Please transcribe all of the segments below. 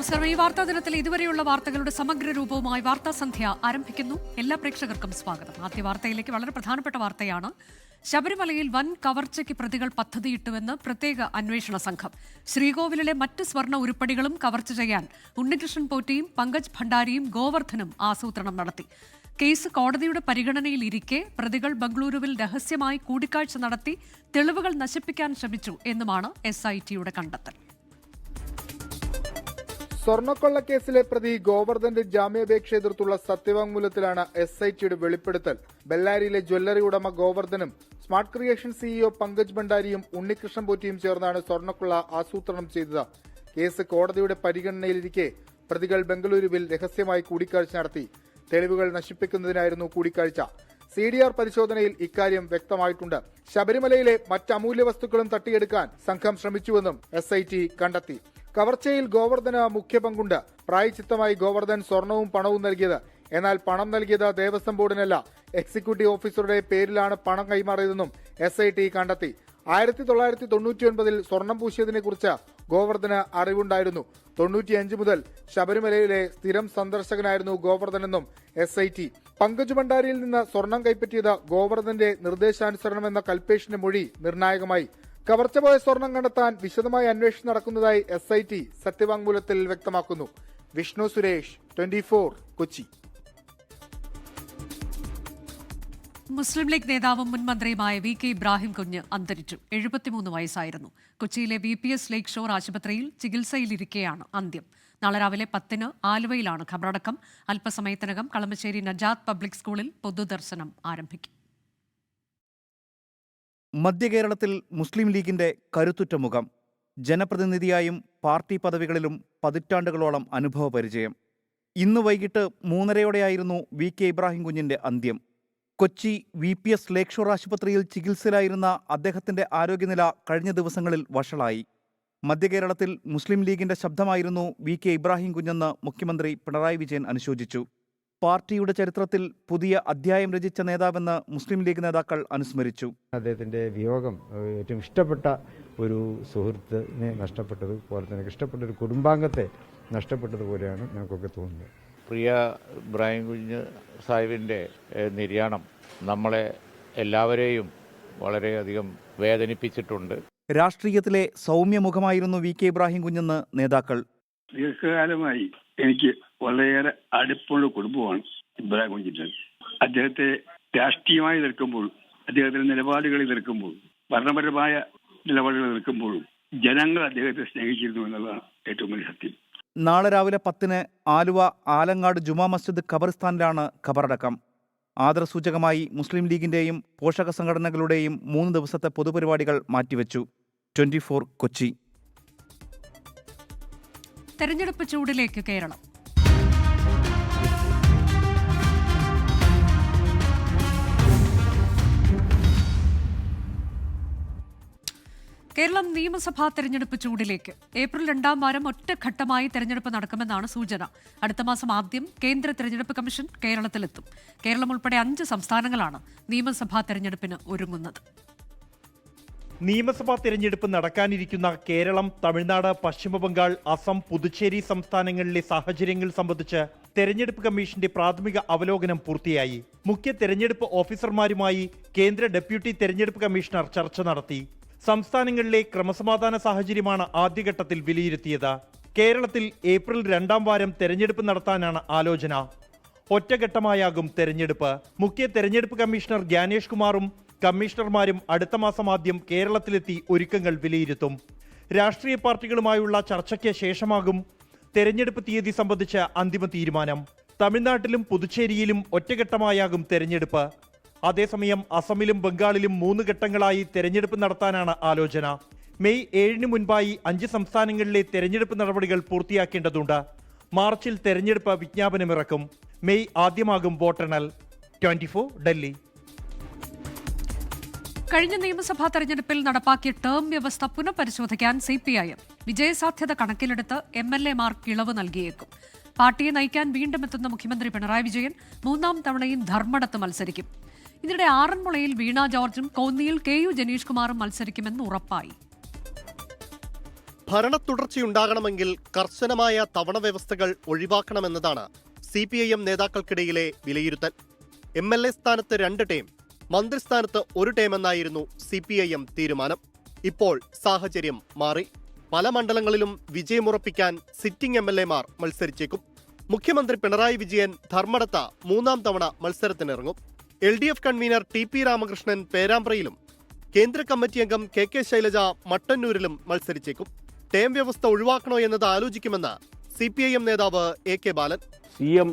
നമസ്കാരം. ഈ വാർത്താ ദിനത്തിൽ ഇതുവരെയുള്ള വാർത്തകളുടെ സമഗ്ര രൂപവുമായി വാർത്താ സന്ധ്യ ആരംഭിക്കുന്നു. എല്ലാ പ്രേക്ഷകർക്കും സ്വാഗതം. ആദ്യ വാർത്തയിലേക്ക് വളരെ പ്രധാനപ്പെട്ട വാർത്തയാണ്. ശബരിമലയിൽ വൻ കവർച്ചയ്ക്ക് പ്രതികൾ പദ്ധതിയിട്ടുവെന്ന് പ്രത്യേക അന്വേഷണ സംഘം. ശ്രീകോവിലിലെ മറ്റ് സ്വർണ്ണ ഉരുപ്പടികളും കവർച്ച ചെയ്യാൻ ഉണ്ണികൃഷ്ണൻ പോറ്റിയും പങ്കജ് ഭണ്ഡാരിയും ഗോവർദ്ധനും ആസൂത്രണം നടത്തി. കേസ് കോടതിയുടെ പരിഗണനയിലിരിക്കെ പ്രതികൾ ബംഗളൂരുവിൽ രഹസ്യമായി കൂടിക്കാഴ്ച നടത്തി തെളിവുകൾ നശിപ്പിക്കാൻ ശ്രമിച്ചു എന്നുമാണ് SITയുടെ കണ്ടെത്തൽ. സ്വർണ്ണക്കൊള്ളക്കേസിലെ പ്രതി ഗോവർദ്ധന്റെ ജാമ്യാപേക്ഷ എതിർത്തുള്ള സത്യവാങ്മൂലത്തിലാണ് SITയുടെ വെളിപ്പെടുത്തൽ. ബെല്ലാരിയിലെ ജ്വല്ലറി ഉടമ ഗോവർദ്ധനും സ്മാർട്ട് ക്രിയേഷൻ CEO പങ്കജ് ഭണ്ഡാരിയും ഉണ്ണികൃഷ്ണൻ പോറ്റിയും ചേർന്നാണ് സ്വർണ്ണക്കൊള്ള ആസൂത്രണം ചെയ്തത്. കേസ് കോടതിയുടെ പരിഗണനയിലിരിക്കെ പ്രതികൾ ബംഗളൂരുവിൽ രഹസ്യമായി കൂടിക്കാഴ്ച നടത്തി. തെളിവുകൾ നശിപ്പിക്കുന്നതിനായിരുന്നു കൂടിക്കാഴ്ച. CDR പരിശോധനയിൽ ഇക്കാര്യം വ്യക്തമായിട്ടുണ്ട്. ശബരിമലയിലെ മറ്റ് അമൂല്യ വസ്തുക്കളും തട്ടിയെടുക്കാൻ സംഘം ശ്രമിച്ചുവെന്നും SIT കണ്ടെത്തി. കവർച്ചയിൽ ഗോവർദ്ധന് മുഖ്യ പങ്കുണ്ട്. പ്രായച്ചിത്തമായി ഗോവർദ്ധൻ സ്വർണവും പണവും നൽകിയത്. എന്നാൽ പണം നൽകിയത് ദേവസ്വം ബോർഡിനല്ല, എക്സിക്യൂട്ടീവ് ഓഫീസറുടെ പേരിലാണ് പണം കൈമാറിയതെന്നും SIT കണ്ടെത്തി. 1999 സ്വർണം പൂശിയതിനെ കുറിച്ച് ഗോവർദ്ധന് അറിവുണ്ടായിരുന്നു. 95 മുതൽ ശബരിമലയിലെ സ്ഥിരം സന്ദർശകനായിരുന്നു ഗോവർദ്ധനെന്നും SIT. പങ്കജ് ഭണ്ഡാരിയിൽ നിന്ന് സ്വർണം കൈപ്പറ്റിയത് ഗോവർദ്ധന്റെ നിർദ്ദേശാനുസരണമെന്ന കൽപേഷിന്റെ മൊഴി നിർണായകമായി. കവർച്ച പോയ സ്വർണം കണ്ടെത്താൻ വിശദമായ അന്വേഷണം നടക്കുന്നതായി SIT സത്യവാങ്മൂലത്തിൽ വ്യക്തമാക്കുന്നു. വിഷ്ണു സുരേഷ്, 24, കൊച്ചി. മുസ്ലിം ലീഗ് നേതാവും മുൻ മന്ത്രിയുമായ VK ഇബ്രാഹിം കുഞ്ഞ് അന്തരിച്ചു. 73 വയസ്സായിരുന്നു. കൊച്ചിയിലെ VPS ലേക്ക് ഷോർ ആശുപത്രിയിൽ ചികിത്സയിലിരിക്കെയാണ് അന്ത്യം. നാളെ രാവിലെ 10 ആലുവയിലാണ് ഖബറടക്കം. അല്പസമയത്തിനകം കളമശ്ശേരി നജാത്ത് പബ്ലിക് സ്കൂളിൽ പൊതുദർശനം ആരംഭിക്കും. മധ്യകേരളത്തിൽ മുസ്ലിം ലീഗിന്റെ കരുത്തുറ്റ മുഖം. ജനപ്രതിനിധിയായും പാർട്ടി പദവികളിലും പതിറ്റാണ്ടുകളോളം അനുഭവ പരിചയം. ഇന്ന് വൈകിട്ട് 3:30 VK ഇബ്രാഹിം കുഞ്ഞിന്റെ അന്ത്യം. കൊച്ചി VPS ലേക്ക് ഷോർ ആശുപത്രിയിൽ ചികിത്സയിലായിരുന്ന അദ്ദേഹത്തിന്റെ ആരോഗ്യനില കഴിഞ്ഞ ദിവസങ്ങളിൽ വഷളായി. മധ്യകേരളത്തിൽ മുസ്ലിം ലീഗിന്റെ ശബ്ദമായിരുന്നു VK ഇബ്രാഹിം കുഞ്ഞെന്ന് മുഖ്യമന്ത്രി പിണറായി വിജയൻ അനുശോചിച്ചു. പാർട്ടിയുടെ ചരിത്രത്തിൽ പുതിയ അധ്യായം രചിച്ച നേതാവെന്ന് മുസ്ലിം ലീഗ് നേതാക്കൾ അനുസ്മരിച്ചു. അദ്ദേഹത്തിൻ്റെ വിയോഗം ഏറ്റവും ഇഷ്ടപ്പെട്ട ഒരു സുഹൃത്തിനെ നഷ്ടപ്പെട്ടതുപോലെ തന്നെ ഇഷ്ടപ്പെട്ട ഒരു കുടുംബാംഗത്തെ നഷ്ടപ്പെട്ടതുപോലെയാണ് ഞങ്ങൾക്കൊക്കെ തോന്നുന്നത്. പ്രിയ ഇബ്രാഹിം കുഞ്ഞ് സാഹിബിൻ്റെ നിര്യാണം നമ്മളെ എല്ലാവരെയും വളരെയധികം വേദനിപ്പിച്ചിട്ടുണ്ട്. രാഷ്ട്രീയത്തിലെ സൗമ്യമുഖമായിരുന്നു VK ഇബ്രാഹിം കുഞ്ഞെന്ന് നേതാക്കൾ. ദീർഘകാലമായി എനിക്ക് വളരെയേറെ അടുപ്പുള്ള കുടുംബമാണ് ഇബ്രാഹിം കുഞ്ഞിൻ്റെ. അദ്ദേഹത്തെ രാഷ്ട്രീയമായി എതിർക്കുമ്പോഴും അദ്ദേഹത്തിന്റെ നിലപാടുകൾ എതിർക്കുമ്പോഴും ഭരണപരമായ നിലപാടുകൾ എതിർക്കുമ്പോഴും ജനങ്ങൾ അദ്ദേഹത്തെ സ്നേഹിച്ചിരുന്നു എന്നുള്ളതാണ് ഏറ്റവും വലിയ സത്യം. നാളെ രാവിലെ 10 ആലുവ ആലങ്ങാട് ജുമാ മസ്ജിദ് ഖബർസ്ഥാനിലാണ് ഖബറടക്കം. ആദരസൂചകമായി മുസ്ലിം ലീഗിന്റെയും പോഷക സംഘടനകളുടെയും 3 ദിവസത്തെ പൊതുപരിപാടികൾ മാറ്റിവെച്ചു. 24, കൊച്ചി. തെരഞ്ഞെടുപ്പ് ചൂടിലേക്ക് കേരളം. കേരളം നിയമസഭാ തെരഞ്ഞെടുപ്പ് ചൂടിലേക്ക്. ഏപ്രിൽ 2ാം വാരം ഒറ്റഘട്ടമായി തെരഞ്ഞെടുപ്പ് നടക്കുമെന്നാണ് സൂചന. അടുത്ത മാസം ആദ്യം കേന്ദ്ര തെരഞ്ഞെടുപ്പ് കമ്മീഷൻ കേരളത്തിലെത്തും. കേരളം ഉൾപ്പെടെ 5 സംസ്ഥാനങ്ങളാണ് നിയമസഭാ തെരഞ്ഞെടുപ്പിന് ഒരുങ്ങുന്നത്. നിയമസഭാ തെരഞ്ഞെടുപ്പ് നടക്കാനിരിക്കുന്ന കേരളം, തമിഴ്നാട്, പശ്ചിമബംഗാൾ, അസം, പുതുച്ചേരി സംസ്ഥാനങ്ങളിലെ സാഹചര്യങ്ങൾ സംബന്ധിച്ച് തെരഞ്ഞെടുപ്പ് കമ്മീഷന്റെ പ്രാഥമിക അവലോകനം പൂർത്തിയായി. മുഖ്യ തെരഞ്ഞെടുപ്പ് ഓഫീസർമാരുമായി കേന്ദ്ര ഡെപ്യൂട്ടി തെരഞ്ഞെടുപ്പ് കമ്മീഷണർ ചർച്ച നടത്തി. സംസ്ഥാനങ്ങളിലെ ക്രമസമാധാന സാഹചര്യമാണ് ആദ്യഘട്ടത്തിൽ വിലയിരുത്തിയത്. കേരളത്തിൽ ഏപ്രിൽ 2ാം വാരം തെരഞ്ഞെടുപ്പ് നടത്താനാണ് ആലോചന. ഒറ്റഘട്ടമായാകും തെരഞ്ഞെടുപ്പ്. മുഖ്യ തെരഞ്ഞെടുപ്പ് കമ്മീഷണർ ജ്ഞാനേഷ് കുമാറും കമ്മീഷണർമാരും അടുത്ത മാസം ആദ്യം കേരളത്തിലെത്തി ഒരുക്കങ്ങൾ വിലയിരുത്തും. രാഷ്ട്രീയ പാർട്ടികളുമായുള്ള ചർച്ചയ്ക്ക് ശേഷമാകും തെരഞ്ഞെടുപ്പ് തീയതി സംബന്ധിച്ച് അന്തിമ തീരുമാനം. തമിഴ്നാട്ടിലും പുതുച്ചേരിയിലും ഒറ്റഘട്ടമായാകും തെരഞ്ഞെടുപ്പ്. അതേസമയം അസമിലും ബംഗാളിലും 3 ഘട്ടങ്ങളായി തെരഞ്ഞെടുപ്പ് നടത്താനാണ് ആലോചന. മെയ് 7 മുൻപായി 5 സംസ്ഥാനങ്ങളിലെ തെരഞ്ഞെടുപ്പ് നടപടികൾ പൂർത്തിയാക്കേണ്ടതുണ്ട്. മാർച്ചിൽ തെരഞ്ഞെടുപ്പ് വിജ്ഞാപനമിറക്കും. മെയ് ആദ്യമാകും വോട്ടെണ്ണൽ. 24, ഡൽഹി. കഴിഞ്ഞ നിയമസഭാ തെരഞ്ഞെടുപ്പിൽ നടപ്പാക്കിയ ടേം വ്യവസ്ഥ പുനഃപരിശോധിക്കാൻ CPIM. വിജയസാധ്യത കണക്കിലെടുത്ത് MLA-മാർക്ക് ഇളവ് നൽകിയേക്കും. പാർട്ടിയെ നയിക്കാൻ വീണ്ടും എത്തുന്ന മുഖ്യമന്ത്രി പിണറായി വിജയൻ 3ാം തവണയും ധർമ്മടത്ത് മത്സരിക്കും. ഇതിനിടെ ആറന്മുളയിൽ വീണ ജോർജും കോന്നിയിൽ KU ജനീഷ് കുമാറും മത്സരിക്കുമെന്ന് ഉറപ്പായി. ഭരണ തുടർച്ചയുണ്ടാകണമെങ്കിൽ കർശനമായ തവണ വ്യവസ്ഥകൾ ഒഴിവാക്കണമെന്നതാണ് CPIM നേതാക്കൾക്കിടയിലെ വിലയിരുത്തൽ. MLA സ്ഥാനത്ത് 2 ടേം, മന്ത്രിസ്ഥാനത്ത് 1 ടേം എന്നായിരുന്നു CPIM തീരുമാനം. ഇപ്പോൾ സാഹചര്യം മാറി. പല മണ്ഡലങ്ങളിലും വിജയമുറപ്പിക്കാൻ സിറ്റിംഗ് MLA മാർ മത്സരിച്ചേക്കും. മുഖ്യമന്ത്രി പിണറായി വിജയൻ ധർമ്മടത്ത 3ാം തവണ മത്സരത്തിനിറങ്ങും. LDF കൺവീനർ TP രാമകൃഷ്ണൻ പേരാമ്പ്രയിലും കേന്ദ്ര കമ്മിറ്റി അംഗം KK ശൈലജ മട്ടന്നൂരിലും മത്സരിച്ചേക്കും. ടേം വ്യവസ്ഥ ഒഴിവാക്കണോ എന്നത് ആലോചിക്കുമെന്ന് CPIM നേതാവ് AK ബാലൻ. CM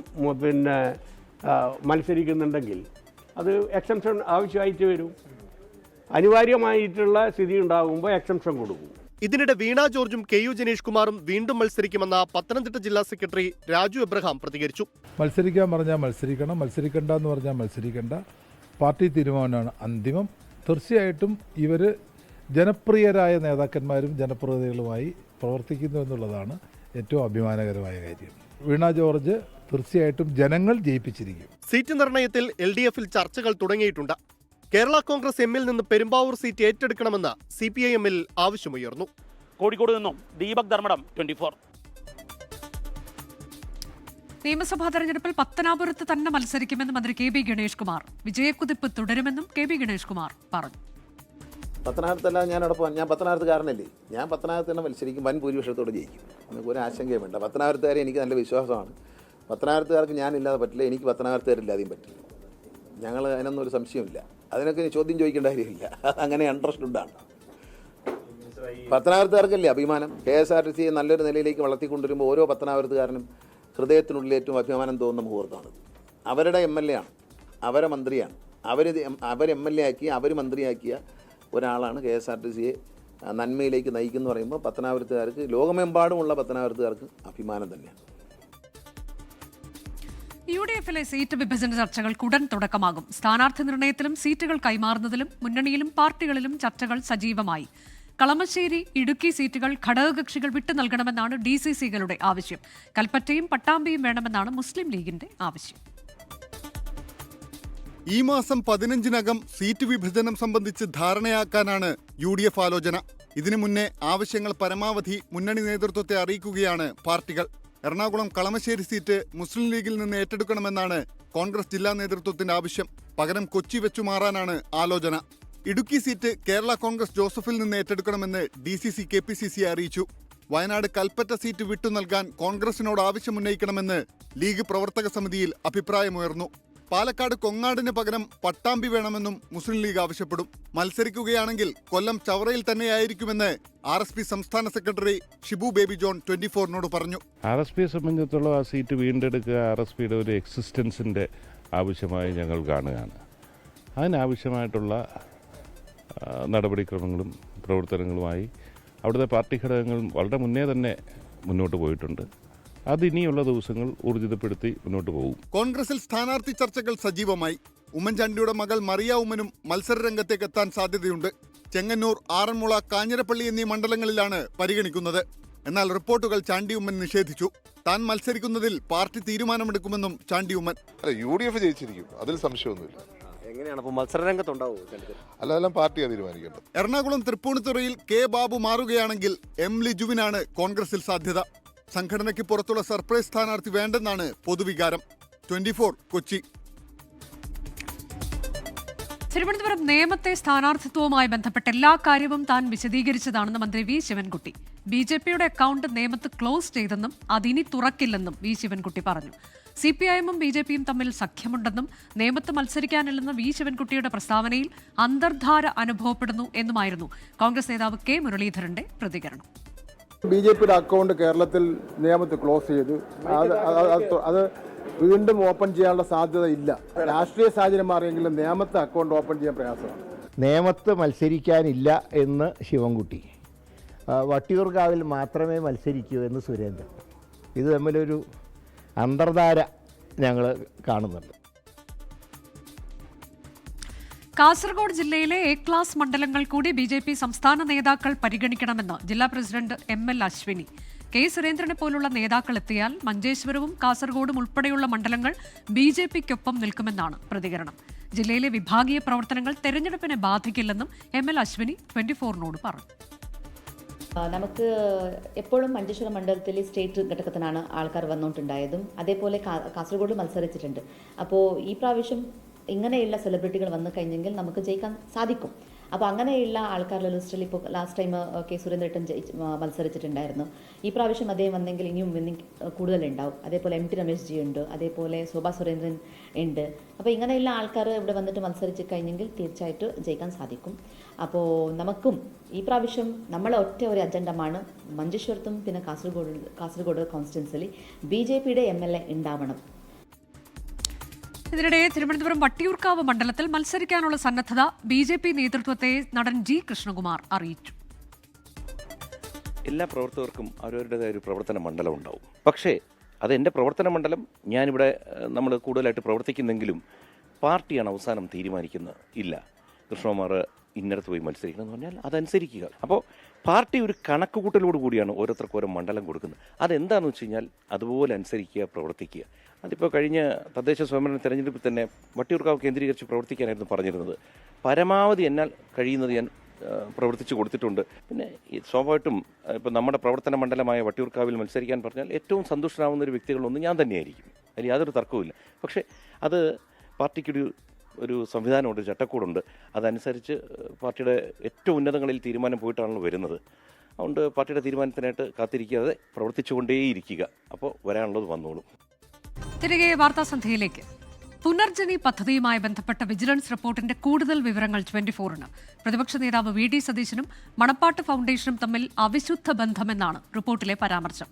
മത്സരിക്കുന്നുണ്ടെങ്കിൽ അത് എക്സംഷൻ ആവശ്യമായിട്ട് വരും. അനിവാര്യമായിട്ടുള്ള സ്ഥിതി ഉണ്ടാകുമ്പോൾ എക്സംഷൻ കൊടുക്കും. ഇതിനിടെ വീണ ജോർജും KU ജനീഷ് കുമാറും വീണ്ടും മത്സരിക്കുമെന്ന പത്തനംതിട്ട ജില്ലാ സെക്രട്ടറി രാജു എബ്രഹാം പ്രതികരിച്ചു. മത്സരിക്കാൻ പറഞ്ഞാൽ മത്സരിക്കണം, മത്സരിക്കണ്ട എന്ന് പറഞ്ഞാൽ മത്സരിക്കണ്ട. പാർട്ടി തീരുമാനമാണ് അന്തിമം. തീർച്ചയായിട്ടും ഇവർ ജനപ്രിയരായ നേതാക്കന്മാരും ജനപ്രതിനിധികളുമായി പ്രവർത്തിക്കുന്നു എന്നുള്ളതാണ് ഏറ്റവും അഭിമാനകരമായ കാര്യം. വീണ ജോർജ് തീർച്ചയായിട്ടും ജനങ്ങൾ ജയിപ്പിച്ചിരിക്കും. സീറ്റ് നിർണയത്തിൽ LDF-ൽ ചർച്ചകൾ തുടങ്ങിയിട്ടുണ്ട്. കേരള കോൺഗ്രസ് എമ്മിൽ നിന്ന് പെരുമ്പാവൂർ സീറ്റ് ഏറ്റെടുക്കണമെന്ന് CPIM-ൽ ആവശ്യമുയർന്നു. കോഴിക്കോട് നിന്നും ദീപക് ധർമ്മടം, 24. നിയമസഭാ തെരഞ്ഞെടുപ്പിൽ പത്തനാപുരത്ത് തന്നെ മത്സരിക്കുമെന്ന് മന്ത്രി KB ഗണേഷ് കുമാർ. വിജയക്കുതിപ്പ് തുടരുമെന്നും KB ഗണേഷ് കുമാർ പറഞ്ഞു. പത്തനാപുരത്തല്ല ഞാൻ പത്തനാപുരത്തുകാരനല്ലേ, ഞാൻ പത്തനാപുരത്ത് തന്നെ മത്സരിക്കും, വൻ ഭൂരിപക്ഷത്തോടെ ജയിക്കും. നമുക്ക് ഒരു ആശങ്കയും വേണ്ട. പത്തനാപുരത്തുകാരെ എനിക്ക് നല്ല വിശ്വാസമാണ്. പത്തനാപുരത്തുകാർക്ക് ഞാനില്ലാതെ പറ്റില്ല, എനിക്ക് പത്തനാപുരത്തുകാരില്ലാതെയും പറ്റില്ല. ഞങ്ങൾ അതിനൊന്നും ഒരു സംശയമില്ല. അതിനൊക്കെ ചോദ്യം ചോദിക്കേണ്ട കാര്യമില്ല. അതങ്ങനെ അണ്ടർസ്റ്റുഡാണ്. പത്തനാപുരത്തുകാർക്കല്ലേ അഭിമാനം. KSRTC നല്ലൊരു നിലയിലേക്ക് വളർത്തിക്കൊണ്ടുവരുമ്പോൾ ഓരോ പത്തനാപുരത്തുകാരനും ഹൃദയത്തിനുള്ളിൽ ഏറ്റവും അഭിമാനം തോന്നുന്ന മുഹൂർത്തമാണ്. അവരുടെ MLA ആണ്, അവരെ മന്ത്രിയാണ്, അവർ MLA ആക്കി അവർ മന്ത്രിയാക്കിയ ഒരാളാണ് KSRTCയെ നന്മയിലേക്ക് നയിക്കുന്നു പറയുമ്പോൾ പത്തനാപുരത്തുകാർക്ക്, ലോകമെമ്പാടുമുള്ള പത്തനാപുരത്തുകാർക്ക് അഭിമാനം തന്നെയാണ്. UDF-ലെ സീറ്റ് വിഭജന ചർച്ചകൾക്ക് ഉടൻ തുടക്കമാകും. സ്ഥാനാർത്ഥി നിർണയത്തിലും സീറ്റുകൾ കൈമാറുന്നതിലും മുന്നണിയിലും പാർട്ടികളിലും ചർച്ചകൾ സജീവമായി. കളമശ്ശേരി, ഇടുക്കി സീറ്റുകൾ ഘടകകക്ഷികൾ വിട്ടു നൽകണമെന്നാണ് DCC-കളുടെ ആവശ്യം. കൽപ്പറ്റയും പട്ടാമ്പിയും വേണമെന്നാണ് മുസ്ലിം ലീഗിന്റെ ആവശ്യം. ഈ മാസം 15-നകം സീറ്റ് വിഭജനം സംബന്ധിച്ച് ധാരണയാക്കാനാണ് UDF ആലോചന. ഇതിനു മുന്നേ ആവശ്യങ്ങൾ പരമാവധി മുന്നണി നേതൃത്വത്തെ അറിയിക്കുകയാണ് പാർട്ടികൾ. എറണാകുളം കളമശ്ശേരി സീറ്റ് മുസ്ലിം ലീഗിൽ നിന്ന് ഏറ്റെടുക്കണമെന്നാണ് കോൺഗ്രസ് ജില്ലാ നേതൃത്വത്തിന്റെ ആവശ്യം. പകരം കൊച്ചി വെച്ചു മാറാനാണ് ആലോചന. ഇടുക്കി സീറ്റ് കേരള കോൺഗ്രസ് ജോസഫിൽ നിന്ന് ഏറ്റെടുക്കണമെന്ന് DCC KPCC അറിയിച്ചു. വയനാട് കൽപ്പറ്റ സീറ്റ് വിട്ടു നൽകാൻ കോൺഗ്രസിനോട് ആവശ്യമുന്നയിക്കണമെന്ന് ലീഗ് പ്രവർത്തക സമിതിയിൽ അഭിപ്രായമുയർന്നു. പാലക്കാട് കൊങ്ങാടിന് പകരം പട്ടാമ്പി വേണമെന്നും മുസ്ലിം ലീഗ് ആവശ്യപ്പെടും. മത്സരിക്കുകയാണെങ്കിൽ കൊല്ലം ചവറയിൽ തന്നെയായിരിക്കുമെന്ന് RSP സംസ്ഥാന സെക്രട്ടറി ഷിബു ബേബി ജോൺ 24-നോട് പറഞ്ഞു. RSPയെ സംബന്ധിച്ചിടത്തോളം ആ സീറ്റ് വീണ്ടെടുക്കുക RSPയുടെ ഒരു എക്സിസ്റ്റൻസിൻ്റെ ആവശ്യമായി ഞങ്ങൾ കാണുകയാണ്. അതിനാവശ്യമായിട്ടുള്ള നടപടിക്രമങ്ങളും പ്രവർത്തനങ്ങളുമായി അവിടുത്തെ പാർട്ടി ഘടകങ്ങൾ വളരെ മുന്നേ തന്നെ മുന്നോട്ട് പോയിട്ടുണ്ട്. അതിനിയുള്ള ദിവസങ്ങൾ ഊർജിതപ്പെടുത്തി മുന്നോട്ട് പോകും. കോൺഗ്രസിൽ സ്ഥാനാർത്ഥി ചർച്ചകൾ സജീവമായി. ഉമ്മൻചാണ്ടിയുടെ മകൾ മറിയ ഉമ്മനും മത്സരരംഗത്തേക്ക് എത്താൻ സാധ്യതയുണ്ട്. ചെങ്ങന്നൂർ, ആറന്മുള, കാഞ്ഞിരപ്പള്ളി എന്നീ മണ്ഡലങ്ങളിലാണ് പരിഗണിക്കുന്നത്. എന്നാൽ റിപ്പോർട്ടുകൾ ചാണ്ടി ഉമ്മൻ നിഷേധിച്ചു. താൻ മത്സരിക്കുന്നതിൽ പാർട്ടി തീരുമാനമെടുക്കുമെന്നും ചാണ്ടി ഉമ്മൻ. UDF ജയിച്ചിരിക്കും, അതിൽ സംശയമൊന്നുമില്ല. എങ്ങനെയാണ് അപ്പോൾ മത്സരരംഗത്തുണ്ടാവും? അതെല്ലാം പാർട്ടിയാണ് തീരുമാനിക്കേണ്ടത്. എറണാകുളം തൃപ്പൂണിത്തുറയിൽ K ബാബു മാറുകയാണെങ്കിൽ M ലിജുവിനാണ് കോൺഗ്രസിൽ സാധ്യത. സംഘടനയ്ക്ക് പുറത്തുള്ള സർപ്രൈസ് സ്ഥാനാർത്ഥി വേണ്ടെന്നാണ് പൊതുവികാരം. 24 കൊച്ചി. തിരുവനന്തപുരം നേമത്തെ സ്ഥാനാർത്ഥിത്വവുമായി ബന്ധപ്പെട്ട എല്ലാ കാര്യവും താൻ വിശദീകരിച്ചതാണെന്ന് മന്ത്രി V ശിവൻകുട്ടി. BJPയുടെ അക്കൗണ്ട് നേമത്ത് ക്ലോസ് ചെയ്തെന്നും അതിനി തുറക്കില്ലെന്നും V ശിവൻകുട്ടി പറഞ്ഞു. CPIM-ഉം BJPയും തമ്മിൽ സഖ്യമുണ്ടെന്നും നേമത്ത് മത്സരിക്കാനില്ലെന്ന V ശിവൻകുട്ടിയുടെ പ്രസ്താവനയിൽ അന്തർധാര അനുഭവപ്പെടുന്നു എന്നുമായിരുന്നു കോൺഗ്രസ് നേതാവ് K മുരളീധരന്റെ പ്രതികരണം. BJPയുടെ അക്കൗണ്ട് കേരളത്തിൽ നേമത്ത് ക്ലോസ് ചെയ്തു. അത് വീണ്ടും ഓപ്പൺ ചെയ്യാനുള്ള സാധ്യത ഇല്ല. രാഷ്ട്രീയ സാഹചര്യം മാറിയെങ്കിലും നേമത്തെ അക്കൗണ്ട് ഓപ്പൺ ചെയ്യാൻ പ്രയാസമാണ്. നേമത്ത് മത്സരിക്കാനില്ല എന്ന് ശിവൻകുട്ടി, വട്ടിയൂർക്കാവിൽ മാത്രമേ മത്സരിക്കൂ എന്ന് സുരേന്ദ്രൻ. ഇത് തമ്മിലൊരു അന്തർധാര ഞങ്ങൾ കാണുന്നുണ്ട്. കാസർഗോഡ് ജില്ലയിലെ A ക്ലാസ് മണ്ഡലങ്ങൾ കൂടി BJP സംസ്ഥാന നേതാക്കൾ പരിഗണിക്കണമെന്ന് ജില്ലാ പ്രസിഡന്റ് ML അശ്വിനി. K സുരേന്ദ്രനെ പോലുള്ള നേതാക്കൾ എത്തിയാൽ മഞ്ചേശ്വരവും കാസർഗോഡും ഉൾപ്പെടെയുള്ള മണ്ഡലങ്ങൾ BJPക്കൊപ്പം നിൽക്കുമെന്നാണ് പ്രതികരണം. ജില്ലയിലെ വിഭാഗീയ പ്രവർത്തനങ്ങൾ തെരഞ്ഞെടുപ്പിനെ ബാധിക്കില്ലെന്നും ML അശ്വിനി 24-നോട് പറഞ്ഞു. നമുക്ക് എപ്പോഴും മഞ്ചേശ്വരം മണ്ഡലത്തിൽ സ്റ്റേറ്റ് ഘടകത്തിനാണ് ആൾക്കാർ വന്നുകൊണ്ടുണ്ടായതും, അതേപോലെ കാസർഗോഡ് മത്സരിച്ചിട്ടുണ്ട്. അപ്പോൾ ഈ പ്രാവശ്യം ഇങ്ങനെയുള്ള സെലിബ്രിറ്റികൾ വന്നു കഴിഞ്ഞെങ്കിൽ നമുക്ക് ജയിക്കാൻ സാധിക്കും. അപ്പോൾ അങ്ങനെയുള്ള ആൾക്കാരുടെ ലിസ്റ്റിൽ ഇപ്പോൾ ലാസ്റ്റ് ടൈം കെ സുരേന്ദ്രേട്ടൻ മത്സരിച്ചിട്ടുണ്ടായിരുന്നു. ഈ പ്രാവശ്യം അദ്ദേഹം വന്നെങ്കിൽ ഇനിയും കൂടുതലുണ്ടാവും. അതേപോലെ MT രമേശ് ജി ഉണ്ട്, അതേപോലെ ശോഭാ സുരേന്ദ്രൻ ഉണ്ട്. അപ്പോൾ ഇങ്ങനെയുള്ള ആൾക്കാർ ഇവിടെ വന്നിട്ട് മത്സരിച്ച് കഴിഞ്ഞെങ്കിൽ തീർച്ചയായിട്ടും ജയിക്കാൻ സാധിക്കും. അപ്പോൾ നമുക്കും ഈ പ്രാവശ്യം നമ്മളെ ഒരു അജണ്ടമാണ് മഞ്ചേശ്വരത്തും പിന്നെ കാസർഗോഡ് കോൺസ്റ്റിറ്റ്യുവൻസിൽ BJPയുടെ MLA ഉണ്ടാവണം. ഇതിനിടെ തിരുവനന്തപുരം വട്ടിയൂർക്കാവ് മണ്ഡലത്തിൽ മത്സരിക്കാനുള്ള സന്നദ്ധത BJP നേതൃത്വത്തെ നടൻ G കൃഷ്ണകുമാർ അറിയിച്ചു. എല്ലാ പ്രവർത്തകർക്കും അവരവരുടേതായ ഒരു പ്രവർത്തന മണ്ഡലം ഉണ്ടാവും. പക്ഷേ അത് എൻ്റെ പ്രവർത്തന മണ്ഡലം, ഞാനിവിടെ നമ്മൾ കൂടുതലായിട്ട് പ്രവർത്തിക്കുന്നെങ്കിലും പാർട്ടിയാണ് അവസാനം തീരുമാനിക്കുന്നത്. ഇല്ല, കൃഷ്ണകുമാർ ഇന്നടത്ത് പോയി മത്സരിക്കണം എന്ന് പറഞ്ഞാൽ അതനുസരിക്കുക. അപ്പോൾ പാർട്ടി ഒരു കണക്കുകൂട്ടലോട് കൂടിയാണ് ഓരോരുത്തർക്കും ഓരോ മണ്ഡലം കൊടുക്കുന്നത്. അതെന്താണെന്ന് വെച്ച് കഴിഞ്ഞാൽ അതുപോലെ അനുസരിക്കുക, പ്രവർത്തിക്കുക. അതിപ്പോൾ കഴിഞ്ഞ തദ്ദേശ സ്വയംഭരണ തെരഞ്ഞെടുപ്പിൽ തന്നെ വട്ടിയൂർക്കാവ് കേന്ദ്രീകരിച്ച് പ്രവർത്തിക്കാനായിരുന്നു പറഞ്ഞിരുന്നത്. പരമാവധി എന്നാൽ കഴിയുന്നത് ഞാൻ പ്രവർത്തിച്ചു കൊടുത്തിട്ടുണ്ട്. പിന്നെ സ്വാഭാവികമായിട്ടും ഇപ്പോൾ നമ്മുടെ പ്രവർത്തന മണ്ഡലമായ വട്ടിയൂർക്കാവിൽ മത്സരിക്കാൻ പറഞ്ഞാൽ ഏറ്റവും സന്തുഷ്ടനാവുന്ന ഒരു വ്യക്തികളൊന്നും ഞാൻ തന്നെയായിരിക്കും. അതിൽ യാതൊരു തർക്കവുമില്ല. പക്ഷേ അത് പാർട്ടിക്കൊരു സംവിധാനമുണ്ട്, ചട്ടക്കൂടുണ്ട്. അതനുസരിച്ച് പാർട്ടിയുടെ ഏറ്റവും ഉന്നതങ്ങളിൽ തീരുമാനം പോയിട്ടാണല്ലോ വരുന്നത്. അതുകൊണ്ട് പാർട്ടിയുടെ തീരുമാനത്തിനായിട്ട് കാത്തിരിക്കാതെ പ്രവർത്തിച്ചുകൊണ്ടേയിരിക്കുക. അപ്പോൾ വരാനുള്ളത് വന്നോളും. തിരികെ വാർത്താസന്ധ്യയിലേക്ക്. പുനർജനി പദ്ധതിയുമായി ബന്ധപ്പെട്ട വിജിലൻസ് റിപ്പോർട്ടിന്റെ കൂടുതൽ വിവരങ്ങൾ 24-ന്. പ്രതിപക്ഷ നേതാവ് VD സതീശനും മണപ്പാട്ട് ഫൗണ്ടേഷനും തമ്മിൽ അവിശുദ്ധ ബന്ധമെന്നാണ് റിപ്പോർട്ടിലെ പരാമർശം.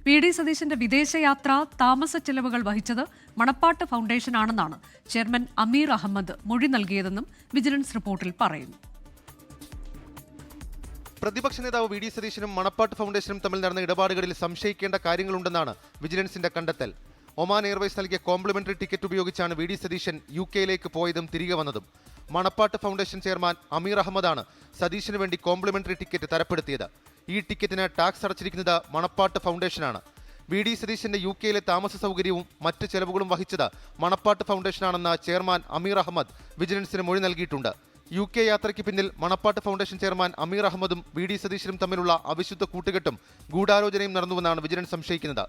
VD സതീശന്റെ വിദേശയാത്ര താമസ ചെലവുകൾ വഹിച്ചത് മണപ്പാട്ട് ഫൗണ്ടേഷനാണെന്നാണ് ചെയർമാൻ അമീർ അഹമ്മദ് മൊഴി നൽകിയതെന്നും വിജിലൻസ് റിപ്പോർട്ടിൽ പറയുന്നു. പ്രതിപക്ഷ നേതാവ് VD സതീശനും മണപ്പാട്ട് ഫൗണ്ടേഷനും തമ്മിൽ നടന്ന ഇടപാടുകളിൽ സംശയിക്കേണ്ട കാര്യങ്ങളുണ്ടെന്നാണ് വിജിലൻസിന്റെ കണ്ടെത്തൽ. ഒമാൻ എയർവേസ് നൽകിയ കോംപ്ലിമെന്ററി ടിക്കറ്റ് ഉപയോഗിച്ചാണ് VD സതീശൻ UK പോയതും തിരികെ വന്നതും. മണപ്പാട്ട് ഫൗണ്ടേഷൻ ചെയർമാൻ അമീർ അഹമ്മദാണ് സതീശന് വേണ്ടി കോംപ്ലിമെന്ററി ടിക്കറ്റ് തരപ്പെടുത്തിയത്. ഈ ടിക്കറ്റിന് ടാക്സ് അടച്ചിരിക്കുന്നത് മണപ്പാട്ട് ഫൗണ്ടേഷനാണ്. VD സതീശന്റെ UK താമസ സൗകര്യവും മറ്റ് ചെലവുകളും വഹിച്ചത് മണപ്പാട്ട് ഫൗണ്ടേഷനാണെന്ന് ചെയർമാൻ അമീർ അഹമ്മദ് വിജിലൻസിന് മൊഴി നൽകിയിട്ടുണ്ട്. UK യാത്രയ്ക്ക് പിന്നിൽ മണപ്പാട്ട് ഫൗണ്ടേഷൻ ചെയർമാൻ അമീർ അഹമ്മദും VD സതീശനും തമ്മിലുള്ള അവിശുദ്ധ കൂട്ടുകെട്ടും ഗൂഢാലോചനയും നടന്നുവെന്നാണ് വിജിലൻസ് സംശയിക്കുന്നത്.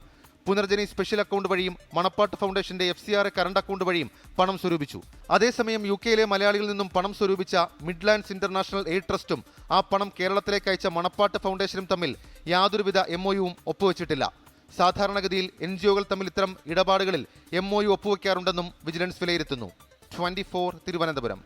പുനർജനി സ്പെഷ്യൽ അക്കൗണ്ട് വഴിയും മണപ്പാട്ട് ഫൗണ്ടേഷന്റെ FCRA കറണ്ട് അക്കൗണ്ട് വഴിയും പണം സ്വരൂപിച്ചു. അതേസമയം UK മലയാളികളിൽ നിന്നും പണം സ്വരൂപിച്ച മിഡ്ലാൻഡ്സ് ഇന്റർനാഷണൽ എയ്ഡ് ട്രസ്റ്റും ആ പണം കേരളത്തിലേക്ക് അയച്ച മണപ്പാട്ട് ഫൗണ്ടേഷനും തമ്മിൽ യാതൊരുവിധ MOUവും ഒപ്പുവെച്ചിട്ടില്ല. സാധാരണഗതിയിൽ NGOകൾ തമ്മിൽ ഇത്തരം ഇടപാടുകളിൽ MOU ഒപ്പുവെക്കാറുണ്ടെന്നും വിജിലൻസ് വിലയിരുത്തുന്നു. 24 തിരുവനന്തപുരം.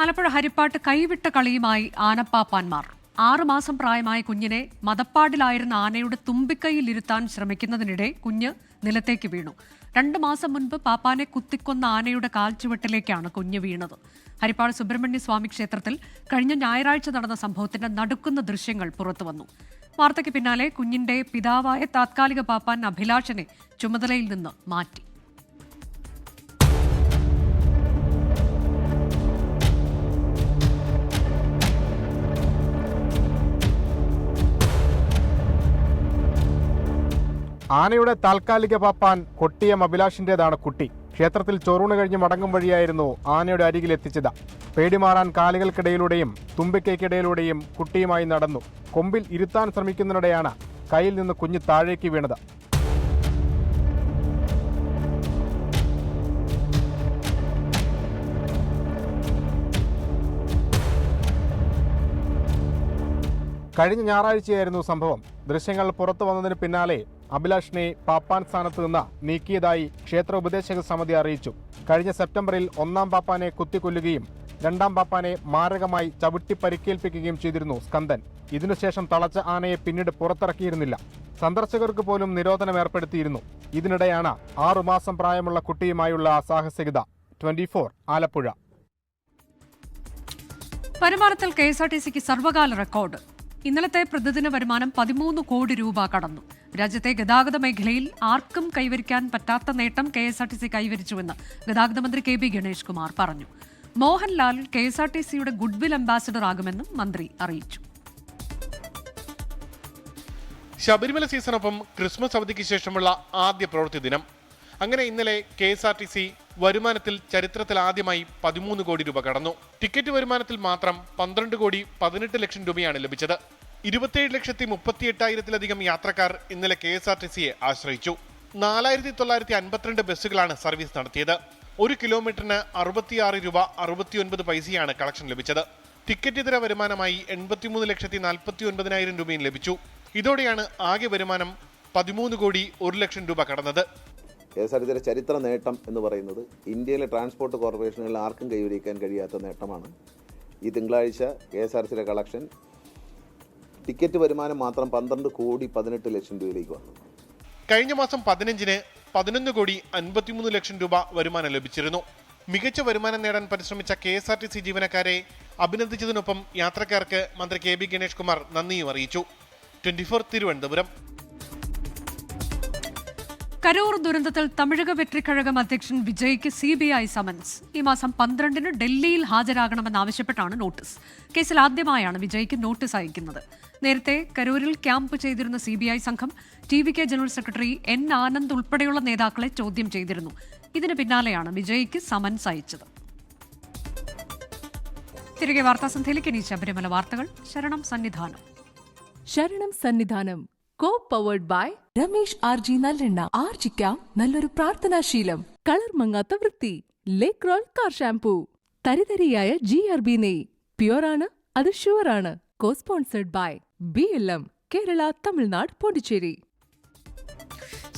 ആലപ്പുഴ ഹരിപ്പാട്ട് കൈവിട്ട കളിയുമായി ആനപ്പാപ്പാന്മാർ. 6 മാസം പ്രായമായ കുഞ്ഞിനെ മദപ്പാടിലായിരുന്ന ആനയുടെ തുമ്പിക്കൈയിൽ ഇരുത്താൻ ശ്രമിക്കുന്നതിനിടെ കുഞ്ഞ് നിലത്തേക്ക് വീണു. 2 മാസം മുൻപ് പാപ്പാനെ കുത്തിക്കൊന്ന ആനയുടെ കാൽച്ചുവട്ടിലേക്കാണ് കുഞ്ഞ് വീണത്. ഹരിപ്പാട് സുബ്രഹ്മണ്യ സ്വാമി ക്ഷേത്രത്തിൽ കഴിഞ്ഞ ഞായറാഴ്ച നടന്ന സംഭവത്തിന്റെ നടുക്കുന്ന ദൃശ്യങ്ങൾ പുറത്തുവന്നു. വാർത്തയ്ക്ക് പിന്നാലെ കുഞ്ഞിന്റെ പിതാവായ താത്കാലിക പാപ്പാൻ അഭിലാഷിനെ ചുമതലയിൽ നിന്ന് മാറ്റി. ആനയുടെ താൽക്കാലിക പാപ്പാൻ കൊട്ടിയം അഭിലാഷിൻ്റെതാണ് കുട്ടി. ക്ഷേത്രത്തിൽ ചോറൂണ് കഴിഞ്ഞ് മടങ്ങും വഴിയായിരുന്നു ആനയുടെ അരികിലെത്തിച്ചത്. പേടിമാറാൻ കാലുകൾക്കിടയിലൂടെയും തുമ്പിക്കൈക്കിടയിലൂടെയും കുട്ടിയുമായി നടന്നു. കൊമ്പിൽ ഇരുത്താൻ ശ്രമിക്കുന്നതിനിടെയാണ് കയ്യിൽ നിന്ന് കുഞ്ഞ് താഴേക്ക് വീണത്. കഴിഞ്ഞ ഞായറാഴ്ചയായിരുന്നു സംഭവം. ദൃശ്യങ്ങൾ പുറത്തു വന്നതിന് പിന്നാലെ അഭിലാഷിനെ പാപ്പാൻ സ്ഥാനത്ത് നിന്ന് നീക്കിയതായി ക്ഷേത്ര ഉപദേശക സമിതി അറിയിച്ചു. കഴിഞ്ഞ സെപ്റ്റംബറിൽ 1-ാം പാപ്പാനെ കുത്തിക്കൊല്ലുകയും 2-ാം പാപ്പാനെ മാരകമായി ചവിട്ടി പരിക്കേൽപ്പിക്കുകയും ചെയ്തിരുന്നു സ്കന്ദൻ. ഇതിനുശേഷം തളച്ച ആനയെ പിന്നീട് പുറത്തിറക്കിയിരുന്നില്ല. സന്ദർശകർക്ക് പോലും നിരോധനം ഏർപ്പെടുത്തിയിരുന്നു. ഇതിനിടെയാണ് 6 മാസം പ്രായമുള്ള കുട്ടിയുമായുള്ള സാഹസികത. 24 ആലപ്പുഴ. വരുമാനത്തിൽ KSRTCക്ക് സർവകാല റെക്കോർഡ്. ഇന്നലത്തെ പ്രതിദിന വരുമാനം 13 കോടി രൂപ കടന്നു. രാജ്യത്തെ ഗതാഗത മേഖലയിൽ ആർക്കും കൈവരിക്കാൻ പറ്റാത്ത നേട്ടം KSRTC കൈവരിച്ചുവെന്ന് ഗതാഗത മന്ത്രി KB ഗണേഷ് കുമാർ പറഞ്ഞു. മോഹൻലാൽ KSRTCയുടെ ഗുഡ്വിൽ അംബാസിഡർ ആകുമെന്നും മന്ത്രി അറിയിച്ചു. ശബരിമല സീസണൊപ്പം ക്രിസ്മസ് അവധിക്ക് ശേഷമുള്ള ആദ്യ പ്രവൃത്തി ദിനം. അങ്ങനെ ഇന്നലെ KSRTC വരുമാനത്തിൽ ചരിത്രത്തിൽ ആദ്യമായി 13 കോടി രൂപ കടന്നു. ടിക്കറ്റ് വരുമാനത്തിൽ മാത്രം 12 കോടി 18 ലക്ഷം രൂപയാണ് ലഭിച്ചത്. 27,38,000-ലധികം യാത്രക്കാർ ഇന്നലെ KSRTCയെ ആശ്രയിച്ചു. 4,952 ബസ്സുകളാണ് സർവീസ് നടത്തിയത്. 1 കിലോമീറ്ററിന് 66 രൂപ 69 പൈസയാണ് കളക്ഷൻ ലഭിച്ചത്. ടിക്കറ്റ് ഇതര വരുമാനമായി 83,49,000 രൂപയും ലഭിച്ചു. ഇതോടെയാണ് ആകെ വരുമാനം 13 കോടി 1 ലക്ഷം രൂപ കടന്നത്. KSRTCയുടെ ചരിത്ര നേട്ടം എന്ന് പറയുന്നത് ഇന്ത്യയിലെ ട്രാൻസ്പോർട്ട് കോർപ്പറേഷനുകളിൽ ആർക്കും കൈവരിക്കാൻ കഴിയാത്ത നേട്ടമാണ്. ഈ തിങ്കളാഴ്ച KSRTCയുടെ കളക്ഷൻ ടിക്കറ്റ് വരുമാനം മാത്രം 12 കോടി 18 ലക്ഷം രൂപയിലേക്ക് വന്നു. കഴിഞ്ഞ മാസം 15-ന് 11 കോടി 53 ലക്ഷം രൂപ വരുമാനം ലഭിച്ചിരുന്നു. മികച്ച വരുമാനം നേടാൻ പരിശ്രമിച്ച KSRTC ജീവനക്കാരെ അഭിനന്ദിച്ചതിനൊപ്പം യാത്രക്കാർക്ക് മന്ത്രി KB ഗണേഷ് കുമാർ നന്ദിയും അറിയിച്ചു. 24 തിരുവനന്തപുരം. കരൂർ ദുരന്തത്തിൽ തമിഴക വെട്രിക്കഴകം അധ്യക്ഷൻ വിജയ്ക്ക് CBI സമൻസ്. ഈ മാസം 12-ന് ഡൽഹിയിൽ ഹാജരാകണമെന്നാവശ്യപ്പെട്ടാണ് നോട്ടീസ്. കേസിൽ ആദ്യമായാണ് വിജയ്ക്ക് നോട്ടീസ് അയക്കുന്നത്. നേരത്തെ കരൂരിൽ ക്യാമ്പ് ചെയ്തിരുന്ന CBI സംഘം TVK general secretary N Anand ഉൾപ്പെടെയുള്ള നേതാക്കളെ ചോദ്യം ചെയ്തിരുന്നു. ഇതിന് പിന്നാലെയാണ് വിജയ്ക്ക് സമൻസ് അയച്ചത്. തിരികെ വാർത്താസന്ധ്യയിലേക്ക് ഇനി ശബരിമല വാർത്തകൾ. ശരണം Sannidhanam co powered by Ramesh RG നല്ലെണ്ണ. ആർജിക്കാം നല്ലൊരു പ്രാർത്ഥനാശീലം. കളർ മങ്ങാത്ത വൃത്തി. ലേക്രോൾ കാർ ഷാംപൂ. തരിതരിയായ GRB നെയ്. പ്യുവറാണ്, അത് ഷുവറാണ്. Co sponsored by BLM Kerala, Tamil Nadu, Pondicherry.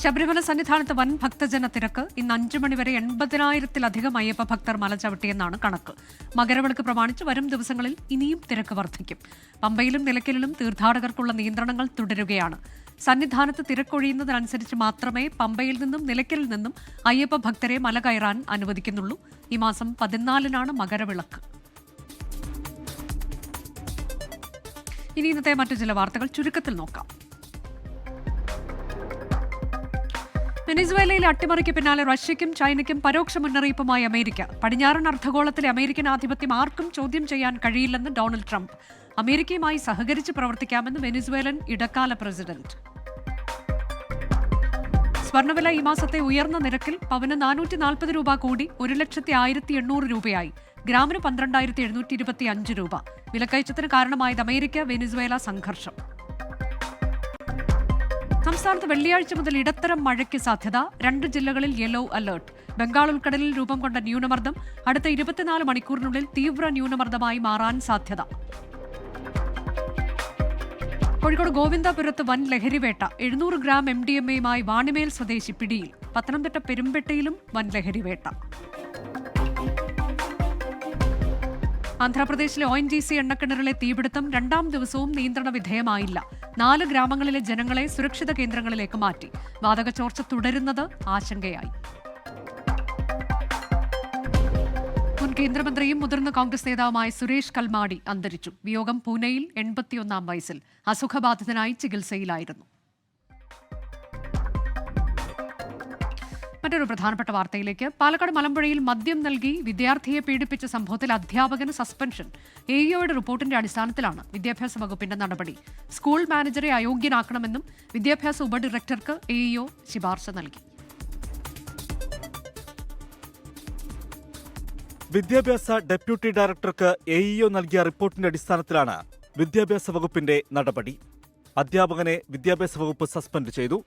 Sabarimala സന്നിധാനത്ത് വൻ ഭക്തജന തിരക്ക്. ഇന്ന് 5 മണിവരെ 80,000-ലധികം അയ്യപ്പ ഭക്തർ മല ചവിട്ടിയെന്നാണ് കണക്ക്. മകരവിളക്ക് പ്രമാണിച്ച് വരും ദിവസങ്ങളിൽ ഇനിയും തിരക്ക് വർദ്ധിക്കും. പമ്പയിലും നിലയ്ക്കലിലും തീർത്ഥാടകർക്കുള്ള നിയന്ത്രണങ്ങൾ തുടരുകയാണ്. സന്നിധാനത്ത് തിരക്കൊഴിയുന്നതിനനുസരിച്ച് മാത്രമേ പമ്പയിൽ നിന്നും നിലയ്ക്കലിൽ നിന്നും അയ്യപ്പ ഭക്തരെ മല കയറാൻ അനുവദിക്കുന്നുള്ളൂ. ഈ മാസം 14-നാണ് മകരവിളക്ക്. ഇനി ഇന്നത്തെ മറ്റു ചില വാർത്തകൾ ചുരുക്കത്തിൽ നോക്കാം. വെനിസ്വേലയിലെ അട്ടിമറിക്ക് പിന്നാലെ റഷ്യയ്ക്കും ചൈനയ്ക്കും പരോക്ഷ മുന്നറിയിപ്പുമായി അമേരിക്ക. പടിഞ്ഞാറൻ അർദ്ധഗോളത്തിലെ അമേരിക്കൻ ആധിപത്യം ആർക്കും ചോദ്യം ചെയ്യാൻ കഴിയില്ലെന്ന് ഡൊണാൾഡ് ട്രംപ്. അമേരിക്കയുമായി സഹകരിച്ച് പ്രവർത്തിക്കാമെന്ന് വെനിസ്വേലൻ ഇടക്കാല പ്രസിഡന്റ്. സ്വർണ്ണവില ഈ മാസത്തെ ഉയർന്ന നിരക്കിൽ പവന് 440 രൂപ കൂടി 1,01,800 രൂപയായി. ഗ്രാമിന് 12,725 രൂപ. വിലക്കയറ്റത്തിന് കാരണമായത് അമേരിക്ക വെനിസ്വേല സംഘർഷം. സംസ്ഥാനത്ത് വെള്ളിയാഴ്ച മുതൽ ഇടത്തരം മഴയ്ക്ക് സാധ്യത. 2 ജില്ലകളിൽ യെല്ലോ അലർട്ട്. ബംഗാൾ ഉൾക്കടലിൽ രൂപം കൊണ്ട ന്യൂനമർദ്ദം അടുത്ത 24 മണിക്കൂറിനുള്ളിൽ തീവ്ര ന്യൂനമർദ്ദമായി മാറാൻ സാധ്യത. കോഴിക്കോട് ഗോവിന്ദപുരത്ത് വൻ ലഹരിവേട്ട. 700 ഗ്രാം MDMA-യുമായി വാണിമേൽ സ്വദേശി പിടിയിൽ. പത്തനംതിട്ട പെരുമ്പെട്ടയിലും വൻ ലഹരിവേട്ട. ആന്ധ്രാപ്രദേശിലെ ONGC എണ്ണക്കിണറിലെ തീപിടുത്തം 2ാം ദിവസവും നിയന്ത്രണ വിധേയമായില്ല. 4 ഗ്രാമങ്ങളിലെ ജനങ്ങളെ സുരക്ഷിത കേന്ദ്രങ്ങളിലേക്ക് മാറ്റി. വാതക ചോർച്ച തുടരുന്നത് ആശങ്കയായി. മുൻ കേന്ദ്രമന്ത്രിയും മുതിർന്ന കോൺഗ്രസ് നേതാവുമായ സുരേഷ് കൽമാടി അന്തരിച്ചു. വിയോഗം പൂനെയിൽ 81-ാം വയസ്സിൽ അസുഖബാധിതനായി ചികിത്സയിലായിരുന്നു. മറ്റൊരു പ്രധാനപ്പെട്ട വാർത്തയിലേക്ക്. പാലക്കാട് മലമ്പുഴയിൽ മദ്യം നൽകി വിദ്യാർത്ഥിയെ പീഡിപ്പിച്ച സംഭവത്തിൽ അധ്യാപകന് സസ്പെൻഷൻ. AEOയുടെ റിപ്പോർട്ടിന്റെ അടിസ്ഥാനത്തിലാണ് വിദ്യാഭ്യാസ വകുപ്പിന്റെ നടപടി. സ്കൂൾ മാനേജറെ അയോഗ്യനാക്കണമെന്നും വിദ്യാഭ്യാസ ഉപഡയറക്ടർക്ക് AEO ശുപാർശ നൽകി. വിദ്യാഭ്യാസ ഡെപ്യൂട്ടി ഡയറക്ടർക്ക് AEO നൽകിയ റിപ്പോർട്ടിന്റെ അടിസ്ഥാനത്തിലാണ് വിദ്യാഭ്യാസ വകുപ്പിന്റെ നടപടി. അധ്യാപകനെ വിദ്യാഭ്യാസ വകുപ്പ് സസ്പെൻഡ് ചെയ്തു.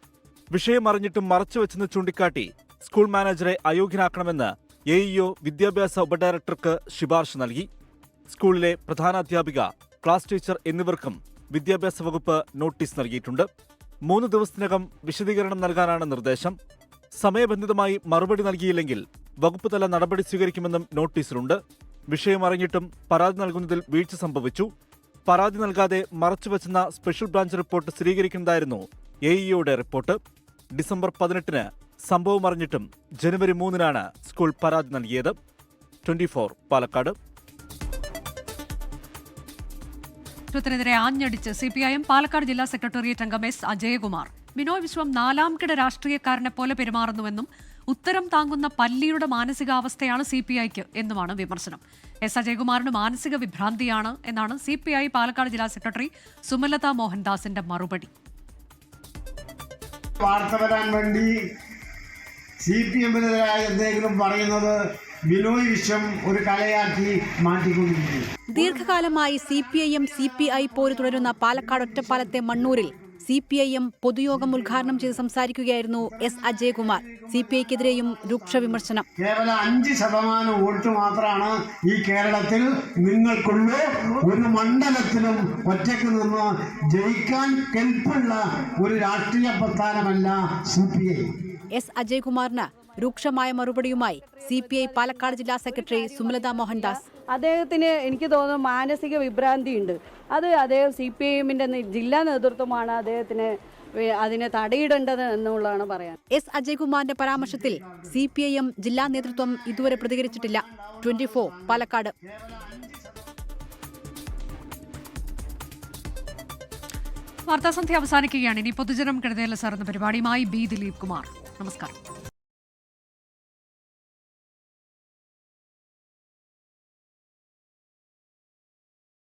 വിഷയം അറിഞ്ഞിട്ടും മറച്ചുവെച്ചെന്ന് ചൂണ്ടിക്കാട്ടി സ്കൂൾ മാനേജറെ അയോഗ്യനാക്കണമെന്ന് AEO വിദ്യാഭ്യാസ ഉപഡയറക്ടർക്ക് ശുപാർശ നൽകി. സ്കൂളിലെ പ്രധാനാധ്യാപിക, ക്ലാസ് ടീച്ചർ എന്നിവർക്കും വിദ്യാഭ്യാസ വകുപ്പ് നോട്ടീസ് നൽകിയിട്ടുണ്ട്. 3 ദിവസത്തിനകം വിശദീകരണം നൽകാനാണ് നിർദ്ദേശം. സമയബന്ധിതമായി മറുപടി നൽകിയില്ലെങ്കിൽ വകുപ്പ് തല നടപടി സ്വീകരിക്കുമെന്നും നോട്ടീസിലുണ്ട്. വിഷയം അറിഞ്ഞിട്ടും പരാതി നൽകുന്നതിൽ വീഴ്ച സംഭവിച്ചു. പരാതി നൽകാതെ മറച്ചുവെച്ചെന്ന സ്പെഷ്യൽ ബ്രാഞ്ച് റിപ്പോർട്ട് സ്ഥിരീകരിക്കുന്നതായിരുന്നു AEOയുടെ റിപ്പോർട്ട്. ഡിസംബർ 18-ന് സംഭവം അറിഞ്ഞിട്ടും ജനുവരി 3-നാണ് സ്കൂൾ പരാതി നൽകിയത്. 24 പാലക്കാട്. ത്തിനെതിരെ ആഞ്ഞടിച്ച് CPIM പാലക്കാട് ജില്ലാ സെക്രട്ടേറിയറ്റ് അംഗം S അജയകുമാർ. ബിനോയ് വിശ്വം 4ാം കിട രാഷ്ട്രീയക്കാരനെ പോലെ പെരുമാറുന്നുവെന്നും ഉത്തരം താങ്ങുന്ന പല്ലിയുടെ മാനസികാവസ്ഥയാണ് CPIക്ക് എന്നുമാണ് വിമർശനം. S അജയകുമാറിന് മാനസിക വിഭ്രാന്തിയാണ് എന്നാണ് CPI പാലക്കാട് ജില്ലാ സെക്രട്ടറി സുമലത മോഹൻദാസിന്റെ മറുപടി. വാർത്ത വരാൻ വേണ്ടി CPM-നെതിരായ എന്തെങ്കിലും പറയുന്നത് ബിനോയ് വിശ്വം ഒരു കലയാക്കി മാറ്റിക്കൊണ്ടിരിക്കുന്നു. ദീർഘകാലമായി CPIM CPI പോര് തുടരുന്ന പാലക്കാട് ഒറ്റപ്പാലത്തെ മണ്ണൂരിൽ CPIM പൊതുയോഗം ഉദ്ഘാടനം ചെയ്ത് സംസാരിക്കുകയായിരുന്നു S. അജയകുമാർ. CPIക്കെതിരെയും രൂക്ഷ വിമർശനം. കേവലം 5% വോട്ട് മാത്രമാണ് ഈ കേരളത്തിൽ നിങ്ങൾക്കുള്ളൂ. ഒരു മണ്ഡലത്തിലും ഒറ്റയ്ക്ക് നിന്ന് ജയിക്കാൻ കെൽപ്പുള്ള ഒരു രാഷ്ട്രീയ പ്രസ്ഥാനമല്ല CPI. S. അജയകുമാറിന് രൂക്ഷമായ മറുപടിയുമായി CPI പാലക്കാട് ജില്ലാ സെക്രട്ടറി സുമലത മോഹൻദാസ്. അദ്ദേഹത്തിന് എനിക്ക് തോന്നുന്നു മാനസിക വിഭ്രാന്തിയുണ്ട്. അത് അദ്ദേഹം CPIM-ന്റെ ജില്ലാ നേതൃത്വമാണ് അദ്ദേഹത്തിന് അതിനെ തടയിടേണ്ടത് എന്നുള്ളതാണ് പറയാൻ. S. അജയകുമാറിന്റെ പരാമർശത്തിൽ CPIM ജില്ലാ നേതൃത്വം ഇതുവരെ പ്രതികരിച്ചിട്ടില്ല. 24 പാലക്കാട്. വാർത്താസന്ധ്യ അവസാനിക്കുകയാണ്. ഇനി പൊതുജനം കരുതേല സാർ എന്ന പരിപാടിയുമായി B. ദിലീപ് കുമാർ. നമസ്കാരം.